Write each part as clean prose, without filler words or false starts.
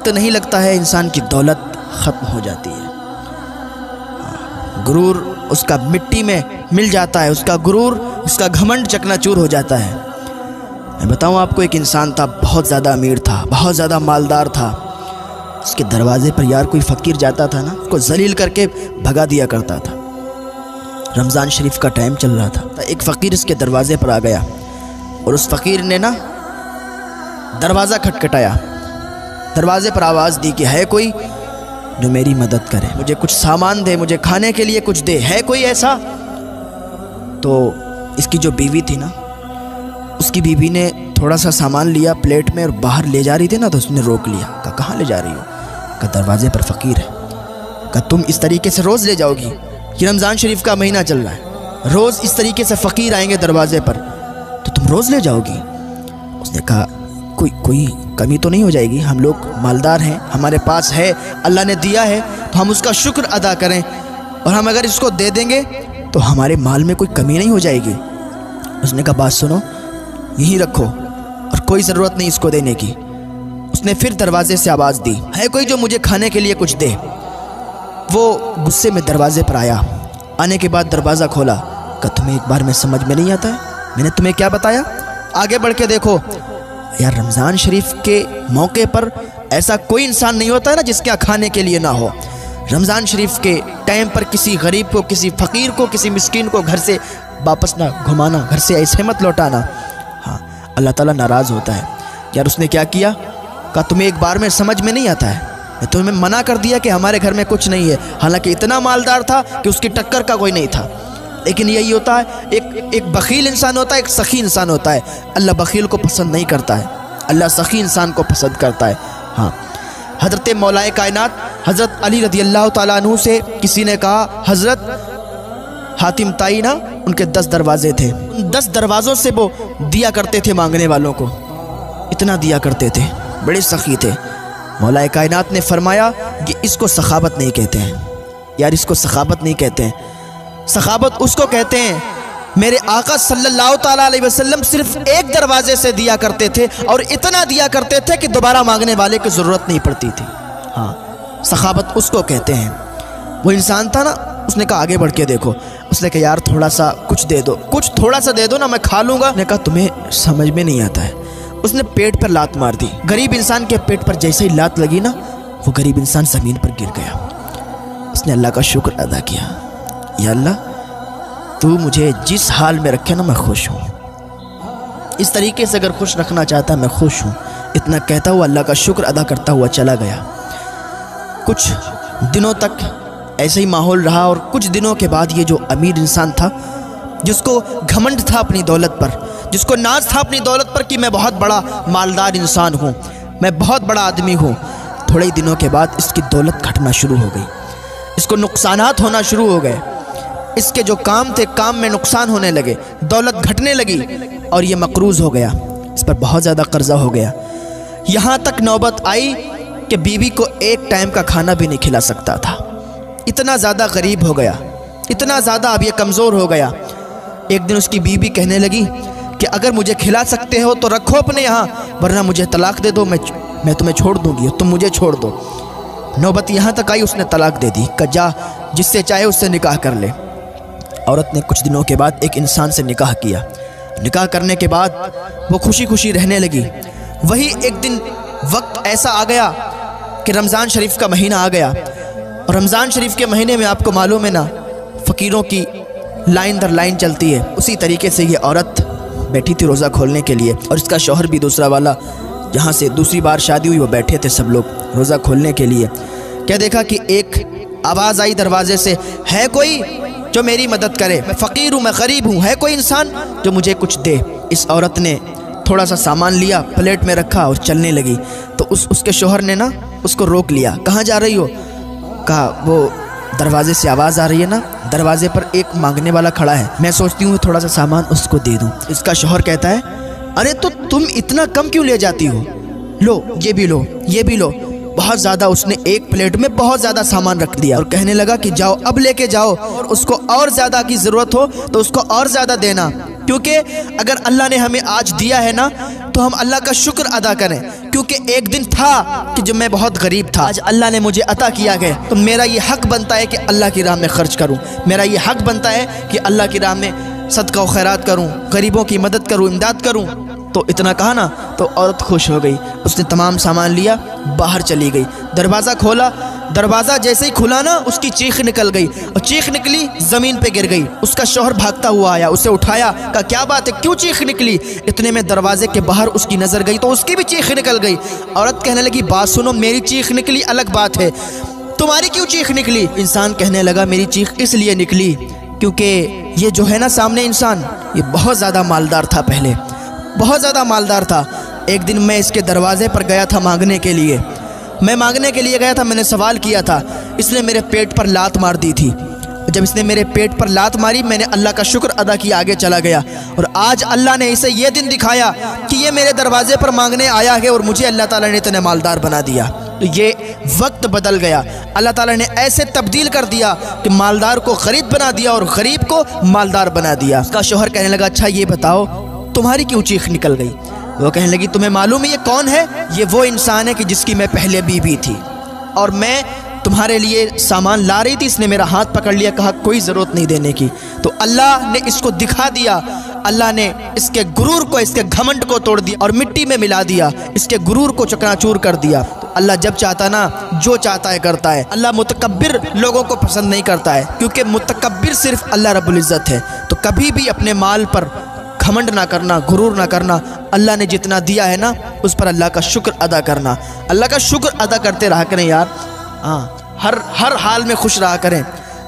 वक्त नहीं लगता है इंसान की दौलत ख़त्म हो जाती है। गुरूर उसका मिट्टी में मिल जाता है, उसका गुरूर, उसका घमंड चकनाचूर हो जाता है। मैं बताऊं आपको, एक इंसान था, बहुत ज़्यादा अमीर था, बहुत ज़्यादा मालदार था। उसके दरवाज़े पर यार कोई फ़कीर जाता था ना, उसको जलील करके भगा दिया करता था। रमज़ान शरीफ का टाइम चल रहा था, एक फ़कीर इसके दरवाज़े पर आ गया और उस फ़कीर ने ना दरवाज़ा खटखटाया, दरवाज़े पर आवाज़ दी कि है कोई जो मेरी मदद करे, मुझे कुछ सामान दे, मुझे खाने के लिए कुछ दे, है कोई ऐसा? तो इसकी जो बीवी थी ना, उसकी बीवी ने थोड़ा सा सामान लिया प्लेट में और बाहर ले जा रही थी ना, तो उसने रोक लिया। कहा कहाँ ले जा रही हो? कहा दरवाजे पर फ़कीर है। कहा तुम इस तरीके से रोज़ ले जाओगी? ये रमज़ान शरीफ का महीना चल रहा है, रोज़ इस तरीके से फ़कीर आएंगे दरवाजे पर, तो तुम रोज़ ले जाओगी? उसने कहा कोई कमी तो नहीं हो जाएगी? हम लोग मालदार हैं, हमारे पास है, अल्लाह ने दिया है, तो हम उसका शुक्र अदा करें, और हम अगर इसको दे देंगे तो हमारे माल में कोई कमी नहीं हो जाएगी। उसने कहा बात सुनो, यहीं रखो और कोई ज़रूरत नहीं इसको देने की। उसने फिर दरवाजे से आवाज़ दी, है कोई जो मुझे खाने के लिए कुछ दे? वो गुस्से में दरवाजे पर आया, आने के बाद दरवाज़ा खोला। कहा तुम्हें एक बार में समझ में नहीं आता है? मैंने तुम्हें क्या बताया? आगे बढ़ के देखो यार, रमज़ान शरीफ के मौके पर ऐसा कोई इंसान नहीं होता है ना जिसके यहाँ खाने के लिए ना हो। रमज़ान शरीफ के टाइम पर किसी गरीब को, किसी फ़कीर को, किसी मिस्कीन को घर से वापस ना घुमाना, घर से ऐसे मत लौटाना। हाँ, अल्लाह ताला नाराज़ होता है। यार उसने क्या किया? कहा तुम्हें एक बार में समझ में नहीं आता है? मैं तुम्हें मना कर दिया कि हमारे घर में कुछ नहीं है। हालांकि इतना मालदार था कि उसकी टक्कर का कोई नहीं था। लेकिन यही होता है, एक बखील इंसान होता है, एक सखी इंसान होता है। अल्लाह बखील को पसंद नहीं करता है, अल्लाह सखी इंसान को पसंद करता है। हाँ, हज़रत मौलाए कायनात हज़रत अली रज़ी अल्लाह ताला अन्हु से किसी ने कहा, हज़रत हातिम ताई ना, उनके 10 दरवाजे थे, 10 दरवाज़ों से वो दिया करते थे मांगने वालों को, इतना दिया करते थे, बड़े सखी थे। मौलाए कायनात ने फरमाया कि इसको सखावत नहीं कहते हैं। यार इसको सखावत नहीं कहते हैं, सखावत उसको कहते हैं, मेरे आका सल्लल्लाहु ताला अलैहि वसल्लम सिर्फ एक दरवाजे से दिया करते थे और इतना दिया करते थे कि दोबारा मांगने वाले की ज़रूरत नहीं पड़ती थी। हाँ, सखावत उसको कहते हैं। वो इंसान था ना, उसने कहा आगे बढ़ के देखो। उसने कहा यार थोड़ा सा कुछ दे दो, कुछ थोड़ा सा दे दो ना, मैं खा लूँगा। उसने कहा तुम्हें समझ में नहीं आता है। उसने पेट पर लात मार दी। गरीब इंसान के पेट पर जैसे ही लात लगी ना, वो गरीब इंसान ज़मीन पर गिर गया। उसने अल्लाह का शुक्र अदा किया, या अल्लाह तू मुझे जिस हाल में रखे ना, मैं खुश हूँ। इस तरीके से अगर खुश रखना चाहता मैं खुश हूँ। इतना कहता हुआ अल्लाह का शुक्र अदा करता हुआ चला गया। कुछ दिनों तक ऐसे ही माहौल रहा और कुछ दिनों के बाद ये जो अमीर इंसान था, जिसको घमंड था अपनी दौलत पर, जिसको नाज था अपनी दौलत पर कि मैं बहुत बड़ा मालदार इंसान हूँ, मैं बहुत बड़ा आदमी हूँ, थोड़े ही दिनों के बाद इसकी दौलत घटना शुरू हो गई। इसको नुकसानात होना शुरू हो गए। इसके जो काम थे, काम में नुकसान होने लगे, दौलत घटने लगी और ये मकरूज़ हो गया। इस पर बहुत ज़्यादा कर्जा हो गया। यहाँ तक नौबत आई कि बीवी को एक टाइम का खाना भी नहीं खिला सकता था। इतना ज़्यादा गरीब हो गया, इतना ज़्यादा अब ये कमज़ोर हो गया। एक दिन उसकी बीवी कहने लगी कि अगर मुझे खिला सकते हो तो रखो अपने यहाँ, वरना मुझे तलाक दे दो, मैं तुम्हें छोड़ दूँगी, तुम मुझे छोड़ दो। नौबत यहाँ तक आई, उसने तलाक दे दी। कि जा जिससे चाहे उससे निकाह कर ले। औरत ने कुछ दिनों के बाद एक इंसान से निकाह किया। निकाह करने के बाद वो खुशी खुशी रहने लगी। वही एक दिन वक्त ऐसा आ गया कि रमज़ान शरीफ का महीना आ गया, और रमज़ान शरीफ के महीने में आपको मालूम है ना, फ़कीरों की लाइन दर लाइन चलती है। उसी तरीके से ये औरत बैठी थी रोज़ा खोलने के लिए, और इसका शौहर भी दूसरा वाला, जहाँ से दूसरी बार शादी हुई, वो बैठे थे सब लोग रोज़ा खोलने के लिए। क्या देखा कि एक आवाज़ आई दरवाजे से, है कोई जो मेरी मदद करे, मैं फ़कीर हूँ, मैं गरीब हूँ, है कोई इंसान जो मुझे कुछ दे। इस औरत ने थोड़ा सा सामान लिया, प्लेट में रखा और चलने लगी। तो उसके शौहर ने ना उसको रोक लिया। कहाँ जा रही हो? कहा वो दरवाजे से आवाज़ आ रही है ना, दरवाजे पर एक मांगने वाला खड़ा है, मैं सोचती हूँ थोड़ा सा सामान उसको दे दूँ। इसका शौहर कहता है, अरे तो तुम इतना कम क्यों ले जाती हो, लो ये भी लो, ये भी लो। बहुत ज़्यादा उसने एक प्लेट में बहुत ज़्यादा सामान रख दिया और कहने लगा कि जाओ अब लेके जाओ, और उसको और ज़्यादा की ज़रूरत हो तो उसको और ज़्यादा देना, क्योंकि अगर अल्लाह ने हमें आज दिया है ना, तो हम अल्लाह का शुक्र अदा करें, क्योंकि एक दिन था कि जब मैं बहुत गरीब था, आज अल्लाह ने मुझे अता किया है, तो मेरा ये हक बनता है कि अल्लाह की राह में खर्च करूँ। मेरा ये हक बनता है कि अल्लाह की राह में सदका व खैरात करूँ, गरीबों की मदद करूँ, इमदाद करूँ। तो इतना कहा ना तो औरत खुश हो गई, उसने तमाम सामान लिया, बाहर चली गई। दरवाज़ा खोला, दरवाज़ा जैसे ही खुला ना उसकी चीख निकल गई, और चीख निकली ज़मीन पे गिर गई। उसका शौहर भागता हुआ आया, उसे उठाया, कहा क्या बात है, क्यों चीख निकली? इतने में दरवाजे के बाहर उसकी नज़र गई तो उसकी भी चीख निकल गई। औरत कहने लगी, बात सुनो, मेरी चीख निकली अलग बात है, तुम्हारी क्यों चीख निकली? इंसान कहने लगा, मेरी चीख इसलिए निकली क्योंकि ये जो है ना सामने इंसान, ये बहुत ज़्यादा मालदार था, पहले बहुत ज़्यादा मालदार था। एक दिन मैं इसके दरवाज़े पर गया था मांगने के लिए, मैं मांगने के लिए गया था, मैंने सवाल किया था, इसने मेरे पेट पर लात मार दी थी। जब इसने मेरे पेट पर लात मारी, मैंने अल्लाह का शुक्र अदा किया, आगे चला गया। और आज अल्लाह ने इसे ये दिन दिखाया कि ये मेरे दरवाजे पर मांगने आया है और मुझे अल्लाह ताला ने इतने मालदार बना दिया। तो ये वक्त बदल गया, अल्लाह ताला ने ऐसे तब्दील कर दिया कि मालदार को गरीब बना दिया और गरीब को मालदार बना दिया। उसका शौहर कहने लगा, अच्छा ये बताओ तुम्हारी क्यों चीख निकल गई? वो कहने लगी, तुम्हें मालूम है ये कौन है? ये वो इंसान है कि जिसकी मैं पहले बीवी थी, और मैं तुम्हारे लिए सामान ला रही थी, इसने मेरा हाथ पकड़ लिया, कहा कोई ज़रूरत नहीं देने की। तो अल्लाह ने इसको दिखा दिया, अल्लाह ने इसके गुरूर को, इसके घमंड को तोड़ दिया और मिट्टी में मिला दिया, इसके गुरूर को चकनाचूर कर दिया। तो अल्लाह जब चाहता ना, जो चाहता है करता है। अल्लाह मुतकब्बिर लोगों को पसंद नहीं करता है, क्योंकि मुतकब्बिर सिर्फ अल्लाह रब्बुल इज़्ज़त है। तो कभी भी अपने माल पर घमंड ना करना, गुरूर ना करना। अल्लाह ने जितना दिया है ना, उस पर अल्लाह का शुक्र अदा करना। अल्लाह का शुक्र अदा करते रहा करें यार। हाँ, हर हाल में खुश रहा करें।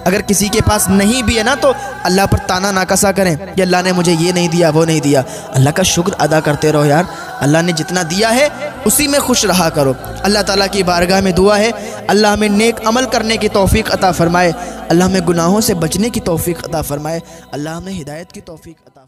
अगर किसी के पास नहीं भी है ना, तो अल्लाह पर ताना ना कसा करें कि अल्लाह ने मुझे ये नहीं दिया, वो नहीं दिया। अल्लाह का शुक्र अदा करते रहो यार। अल्लाह ने जितना दिया है उसी में खुश रहा करो। अल्लाह ताला की बारगाह में दुआ है, अल्लाह हमें नेक अमल करने की तौफीक अता फ़रमाए, अल्लाह हमें गुनाहों से बचने की तौफीक अता फ़रमाए, अल्लाह हमें हिदायत की तौफीक अता